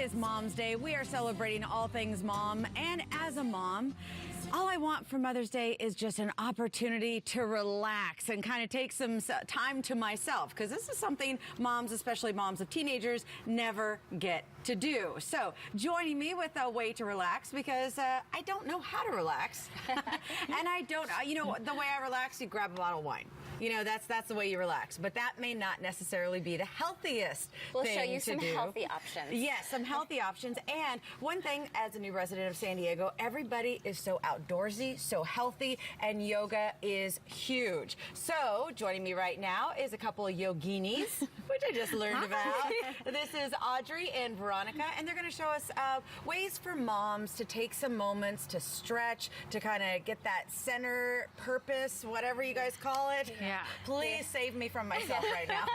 is Mom's Day. We are celebrating all things mom. And as a mom, all I want for Mother's Day is just an opportunity to relax and kind of take some time to myself, because this is something moms, especially moms of teenagers, never get to do. So joining me with a way to relax, because I don't know how to relax. And I don't, the way I relax, you grab a bottle of wine. That's the way you relax. But that may not necessarily be the healthiest We'll thing show you to some do. healthy options. Yes, some healthy options. And one thing, as a new resident of San Diego, everybody is so outdoorsy, so healthy, and yoga is huge. So joining me right now is a couple of yoginis, which I just learned about. This is Audrey and Veronica, and they're going to show us ways for moms to take some moments to stretch, to kind of get that center purpose, whatever you guys call it. Yeah. Please save me from myself right now.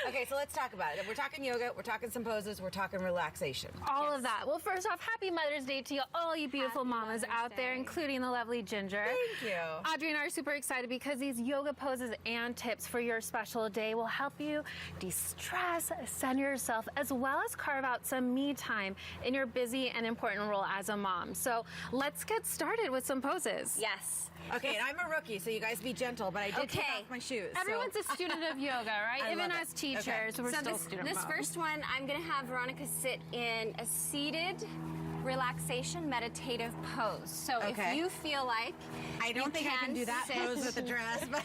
Okay, so let's talk about it. We're talking yoga, we're talking some poses, we're talking relaxation. All of that. Well, first off, happy Mother's Day to you, all you beautiful mamas out there, including the lovely Ginger. Thank you. Audrey and I are super excited because these yoga poses and tips for your special day will help you de-stress, center yourself, as well as carve out some me time in your busy and important role as a mom. So let's get started with some poses. Yes. Okay, and I'm a rookie, so you guys be gentle, but I did take off my shoes. Everyone's a student of yoga, right? I Even love as it. teachers, Okay. we're So still student this moms. first one, I'm going to have Veronica sit in a seated relaxation meditative pose. So Okay. if you feel like I don't think I can do that sit. pose with a dress, but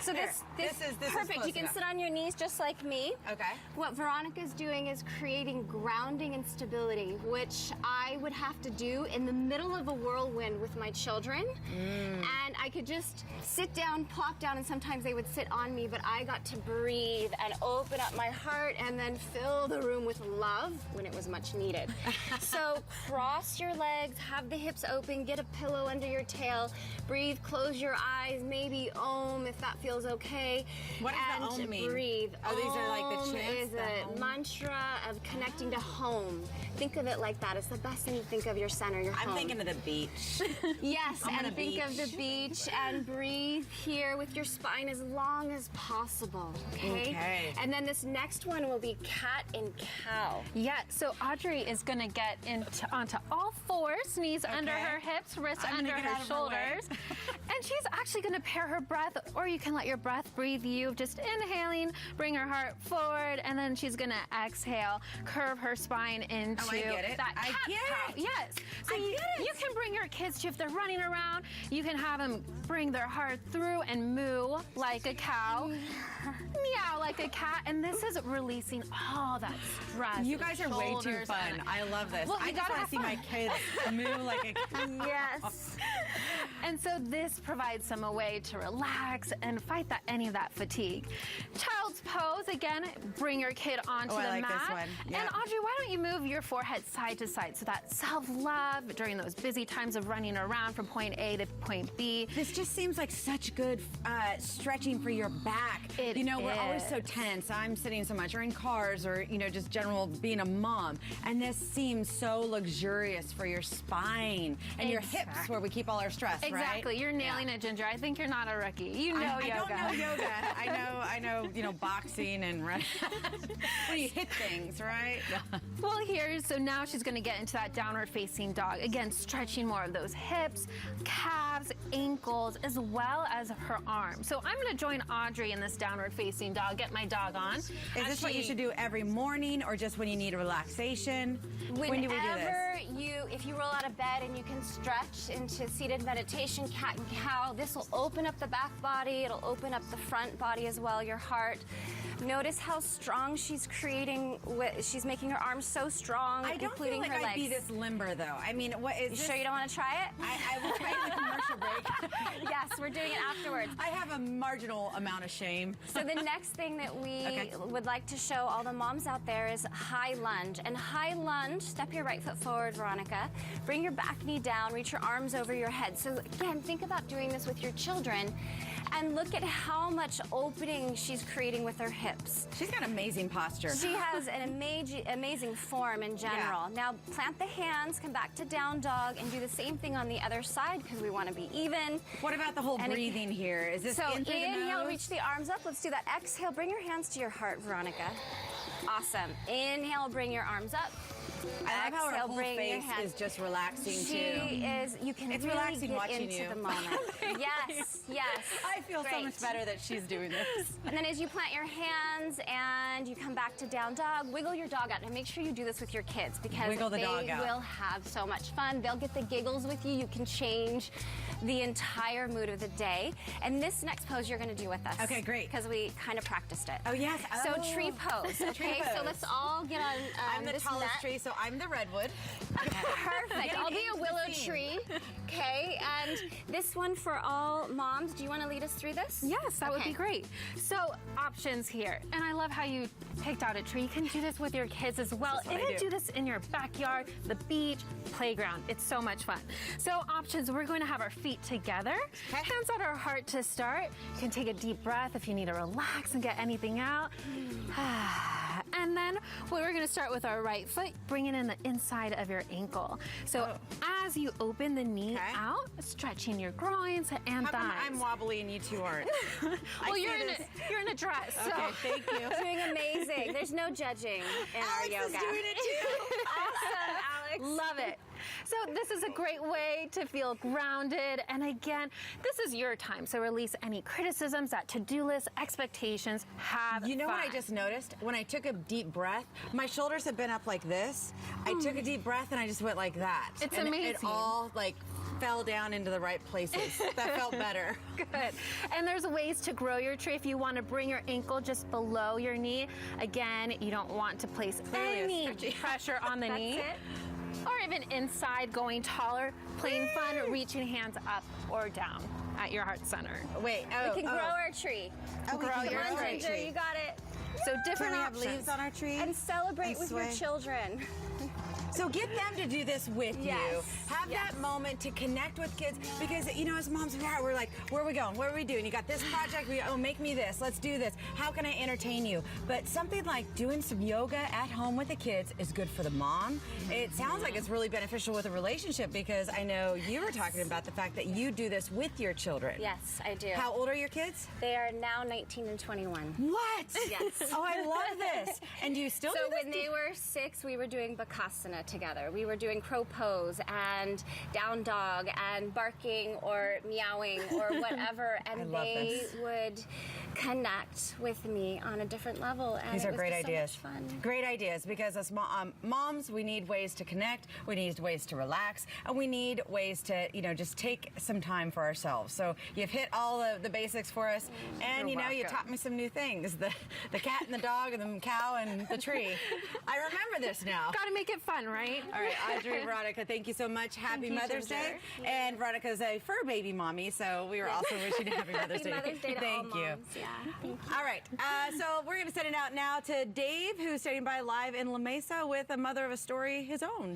So Here, this is perfect. close You can enough. sit on your knees just like me. Okay. What Veronica's doing is creating grounding and stability, which I would have to do in the middle of a whirlwind with my children. And I could just sit down, plop down, and sometimes they would sit on me, but I got to breathe and open up my heart and then fill the room with love when it was much needed. So cross your legs, have the hips open, get a pillow under your tail, breathe, close your eyes, maybe om if that feels okay. What does the and om mean? Breathe. Oh, these are like the Om chants, is the a home? mantra of connecting to home. Think of it like that. It's the best thing to think of your center, your home. I'm thinking of the beach. Yes, I'm on and a think of beach. the beach and breathe here with your spine as long as possible, okay? Okay. And then this next one will be cat and cow. Yeah, so Audrey is going to get onto all fours, knees under Okay. her hips, wrists I'm gonna under get her out of her way. shoulders. And she's actually going to pair her breath, or you can let your breath breathe you. Just inhaling, bring her heart forward, and then she's going to exhale, curve her spine into I get it. that I cat get cow. it. Yes. So I you, get it. you can bring your kids to, if they're running around, you can have them bring their heart through and moo like a cow, meow like a cat, and this is releasing all that stress. You guys are way too shoulders fun. and- I love this. Well, I you just gotta want to have see my kids move like a cat. Yes. And so this provides them a way to relax and fight any of that fatigue. Child's pose, again, bring your kid onto Oh, I the like this mat. one. Yeah. And Audrey, why don't you move your forehead side to side so that self-love during those busy times of running around from point A to point B. This just seems like such good stretching for your back. It We're always so is. tense. I'm sitting so much, or in cars, or just general being a mom. And this seems so luxurious for your spine and your hips, Exactly. where we keep all our stress. Exactly. Right? You're nailing it, Ginger. I think you're not a rookie. You know I yoga. don't know yoga. I know, boxing and running. When you hit things, right? Well, so now she's going to get into that downward facing dog. Again, stretching more of those hips, calves, ankles, as well as her arms. So I'm going to join Audrey in this downward facing dog. Get my dog on. Is this what you should do every morning, or just when you need a relaxation? When do we do this? If you roll out of bed and you can stretch into seated meditation, cat and cow, this will open up the back body. It'll open up the front body as well, your heart. Notice how strong she's creating. She's making her arms so strong, I don't including feel like her I'd legs. be this limber, though. I mean, what is You this? sure you don't want to try it? I will try the commercial break. Yes, we're doing it afterwards. I have a marginal amount of shame. So the next thing that we Okay. would like to show all the moms out there is high lunge. And high lunge, step your right foot forward, Veronica. Bring your back knee down, reach your arms over your head. So again, think about doing this with your children. And look at how much opening she's creating with her hips. She's got amazing posture. She has an amazing form in general. Now plant the hands, come back to down dog, and do the same thing on the other side because we want to be even. What about the whole And breathing here? Is this So in through the inhale, nose? reach the arms up. Let's do that. Exhale, bring your hands to your heart, Veronica. Awesome. Inhale, bring your arms up. I love how her Exhale, whole bring your face hands. is just relaxing She too. is, you can It's really relaxing get watching into you. the moment. Yes, yes. I feel so Great. much better that she's doing this. And then as you plant your hands and you come back to down dog, wiggle your dog out. And make sure you do this with your kids because Wiggle the they dog out. will have so much fun. They'll get the giggles with you. You can change the entire mood of the day. And this next pose you're going to do with us. Okay, great. Because we kind of practiced it. Oh, yes. So Oh. tree pose, okay? Tree So pose. let's all get on I'm the this tallest mat. tree, so I'm the redwood. Perfect. Getting I'll be a into the willow scene. tree. Okay, and this one for all moms. Do you want to lead us through this? Yes, that would Okay. be great. So options here. And I love how you picked out a tree. You can do this with your kids as well. That's what I Even do. do this in your backyard, the beach, playground. It's so much fun. So options, we're going to have our feet together. Okay. Hands on our heart to start. You can take a deep breath if you need to relax and get anything out. And then we're going to start with our right foot, bringing in the inside of your ankle. So as you open the knee Okay. out, stretching your groins and How come thighs. I'm wobbly and you two aren't? Well, see you're in, this. you're in a dress. So. Okay, thank you. Doing amazing. There's no judging in our Alex yoga. is doing it too. Awesome, Alex. Love it. So this is a great way to feel grounded. And again, this is your time. So release any criticisms, that to-do list, expectations, have You know fun. what I just noticed? When I took a deep breath, my shoulders have been up like this. I took a deep breath and I just went like that. It's and amazing. It all like fell down into the right places. That felt better. Good. And there's ways to grow your tree if you want to bring your ankle just below your knee. Again, you don't want to place Clearly any it's stretchy. pressure on the That's knee. it. Or even inside, going taller, plain fun, reaching hands up or down at your heart center. Wait, We can grow our tree. Oh, we grow can your Come on, our tree. Ginger, tree. you got it. So Can different we have options. leaves on our tree? And celebrate And with your sway. children. So get them to do this with you. Yes. Have Yes. that moment to connect with kids because, you know, as moms, we're like, where are we going? What are we doing? You got this project. Make me this. Let's do this. How can I entertain you? But something like doing some yoga at home with the kids is good for the mom. It sounds like it's really beneficial with a relationship because I know you were talking about the fact that you do this with your children. Yes, I do. How old are your kids? They are now 19 and 21. What? Yes. Oh, I love this. And do you still So do this? when they were 6, we were doing Bakasana together. We were doing crow pose and down dog and barking or meowing or whatever, and I love they this. would connect with me on a different level. And These it are was great just ideas. So much fun. Great ideas because as moms, we need ways to connect, we need ways to relax, and we need ways to, you know, just take some time for ourselves. So you've hit all of the basics for us, and You're you welcome. taught me some new things: the cat and the dog, and the cow and the tree. I remember this now. Got to make it fun, right? All right, Audrey, Veronica, thank you so much. Happy you, Mother's Ginger. Day. And Veronica's a fur baby mommy, so we were also wishing you Happy Mother's Day. Happy Mother's Day to Thank all you. moms. Yeah, thank you. All right, so we're going to send it out now to Dave, who's standing by live in La Mesa with a mother of a story his own.